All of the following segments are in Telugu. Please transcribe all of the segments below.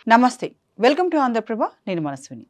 నమస్తే. Welcome to Andhraprabha. నేను మనస్విని.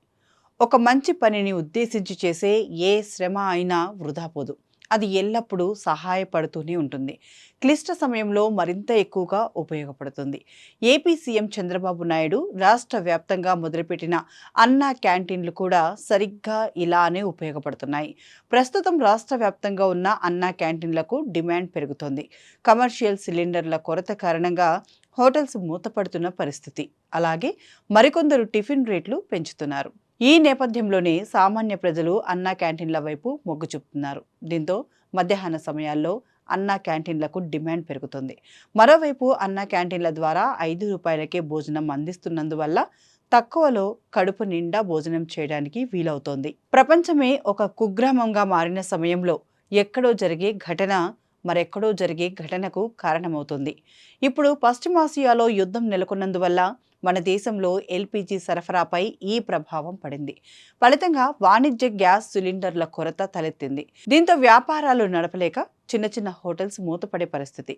ఒక మంచి పనిని ఉద్దేశించి చేసే ఏ శ్రమ అయినా వృధా పోదు. అది ఎల్లప్పుడూ సహాయపడుతూనే ఉంటుంది. క్లిష్ట సమయంలో మరింత ఎక్కువగా ఉపయోగపడుతుంది. ఏపీ సీఎం చంద్రబాబు నాయుడు రాష్ట్ర వ్యాప్తంగా మొదలుపెట్టిన అన్నా క్యాంటీన్లు కూడా సరిగ్గా ఇలానే ఉపయోగపడుతున్నాయి. ప్రస్తుతం రాష్ట్ర వ్యాప్తంగా ఉన్న అన్నా క్యాంటీన్లకు డిమాండ్ పెరుగుతోంది. కమర్షియల్ సిలిండర్ల కొరత కారణంగా హోటల్స్ మూతపడుతున్న పరిస్థితి. అలాగే మరికొందరు టిఫిన్ రేట్లు పెంచుతున్నారు. ఈ నేపథ్యంలోనే సామాన్య ప్రజలు అన్నా క్యాంటీన్ల వైపు మొగ్గు చూపుతున్నారు. దీంతో మధ్యాహ్న సమయాల్లో అన్నా క్యాంటీన్లకు డిమాండ్ పెరుగుతుంది. మరోవైపు అన్నా క్యాంటీన్ల ద్వారా ₹5కే భోజనం అందిస్తున్నందువల్ల తక్కువలో కడుపు నిండా భోజనం చేయడానికి వీలవుతోంది. ప్రపంచమే ఒక కుగ్రామంగా మారిన సమయంలో ఎక్కడో జరిగే ఘటన మరెక్కడో జరిగే ఘటనకు కారణమవుతుంది. ఇప్పుడు పశ్చిమాసియాలో యుద్ధం నెలకొన్నందువల్ల మన దేశంలో ఎల్పీజీ సరఫరాపై ఈ ప్రభావం పడింది. ఫలితంగా వాణిజ్య గ్యాస్ సిలిండర్ల కొరత తలెత్తింది. దీంతో వ్యాపారాలు నడపలేక చిన్న చిన్న హోటల్స్ మూతపడే పరిస్థితి.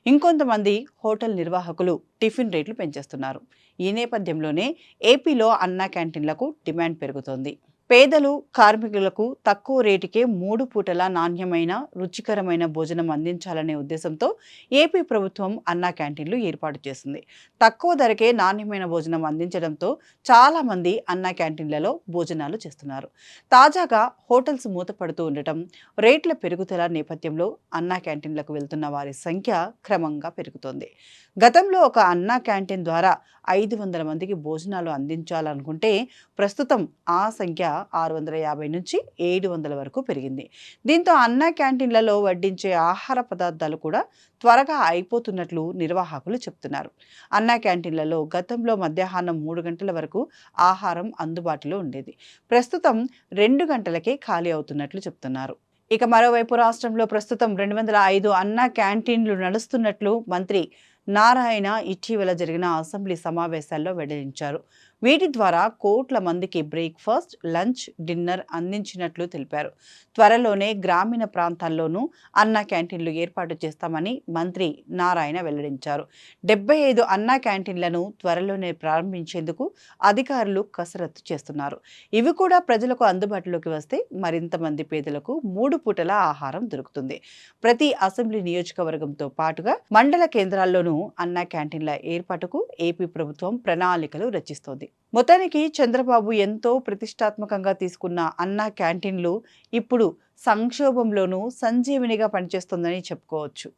ఇంకొంతమంది హోటల్ నిర్వాహకులు టిఫిన్ రేట్లు పెంచేస్తున్నారు. ఈ నేపథ్యంలోనే ఏపీలో అన్నా క్యాంటీన్లకు డిమాండ్ పెరుగుతోంది. పేదలు, కార్మికులకు తక్కువ రేటుకే 3 పూటల నాణ్యమైన, రుచికరమైన భోజనం అందించాలనే ఉద్దేశంతో ఏపీ ప్రభుత్వం అన్నా క్యాంటీన్లు ఏర్పాటు చేసింది. తక్కువ ధరకే నాణ్యమైన భోజనం అందించడంతో చాలామంది అన్నా క్యాంటీన్లలో భోజనాలు చేస్తున్నారు. తాజాగా హోటల్స్ మూతపడుతూ ఉండటం, రేట్ల పెరుగుదల నేపథ్యంలో అన్నా క్యాంటీన్లకు వెళ్తున్న వారి సంఖ్య క్రమంగా పెరుగుతోంది. గతంలో ఒక అన్నా క్యాంటీన్ ద్వారా 500 మందికి భోజనాలు అందించాలనుకుంటే ప్రస్తుతం ఆ సంఖ్య 650 నుంచి 700 వరకు పెరిగింది. దీంతో అన్నా క్యాంటీన్లలో వడ్డించే ఆహార పదార్థాలు కూడా త్వరగా అయిపోతున్నట్లు నిర్వాహకులు చెప్తున్నారు. అన్నా క్యాంటీన్లలో గతంలో మధ్యాహ్నం 3 గంటల వరకు ఆహారం అందుబాటులో ఉండేది. ప్రస్తుతం 2 గంటలకే ఖాళీ అవుతున్నట్లు చెప్తున్నారు. ఇక మరోవైపు రాష్ట్రంలో ప్రస్తుతం 205 అన్నా క్యాంటీన్లు నడుస్తున్నట్లు మంత్రి నారాయణ ఇటీవల జరిగిన అసెంబ్లీ సమావేశాల్లో వెల్లడించారు. వీటి ద్వారా కోట్ల మందికి బ్రేక్ఫాస్ట్, లంచ్, డిన్నర్ అందించినట్లు తెలిపారు. త్వరలోనే గ్రామీణ ప్రాంతాల్లోనూ అన్నా క్యాంటీన్లు ఏర్పాటు చేస్తామని మంత్రి నారాయణ వెల్లడించారు. 75 అన్నా క్యాంటీన్లను త్వరలోనే ప్రారంభించేందుకు అధికారులు కసరత్తు చేస్తున్నారు. ఇవి కూడా ప్రజలకు అందుబాటులోకి వస్తే మరింత మంది పేదలకు 3 పూటల ఆహారం దొరుకుతుంది. ప్రతి అసెంబ్లీ నియోజకవర్గంతో పాటుగా మండల కేంద్రాల్లోనూ అన్నా క్యాంటీన్ల ఏర్పాటుకు ఏపీ ప్రభుత్వం ప్రణాళికలు రచిస్తోంది. మొత్తానికి చంద్రబాబు ఎంతో ప్రతిష్టాత్మకంగా తీసుకున్న అన్నా క్యాంటీన్లు ఇప్పుడు సంక్షోభంలోనూ సంజీవనిగా పనిచేస్తోందని చెప్పుకోవచ్చు.